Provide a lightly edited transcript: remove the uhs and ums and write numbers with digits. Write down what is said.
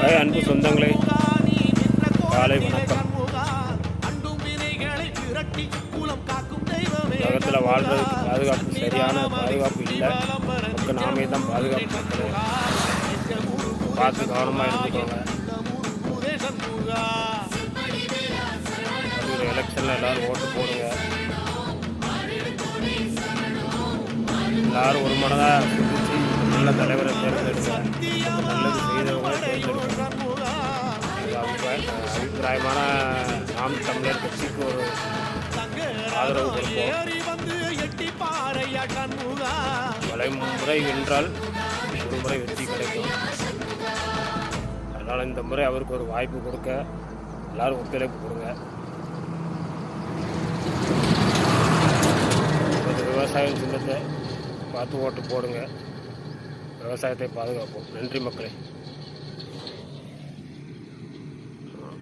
அன்பு சொந்தங்களே, காலை வணக்கம். உலகத்தில் வாழ்றதுக்கு பாதுகாப்பு, சரியான பாதுகாப்பு இல்லை. நமக்கு நாமே தான் பாதுகாப்பு. மக்களே பார்த்து கவனமாக இருந்துக்கோங்க. ஒரு எலெக்ஷனில் எல்லோரும் ஓட்டு போடுங்க. எல்லோரும் ஒரு மனதாக சிந்திச்சு நல்ல தலைவரை தேர்ந்தெடுங்க. நல்லது செய்தவங்களை தேர்ந்தெடுங்க. அபிப்பிராயமான நாம் தமிழர் கட்சிக்கு ஒரு ஆதரவு கொடுப்போம். முறை வென்றால் ஒரு முறை வெற்றி கிடைக்கும். அதனால் இந்த முறை அவருக்கு ஒரு வாய்ப்பு கொடுக்க எல்லாரும் ஒத்துழைப்பு கொடுங்க. விவசாயம் சின்னத்தை பார்த்து ஓட்டு போடுங்க. விவசாயத்தை பாதுகாப்போம். நன்றி மக்களே.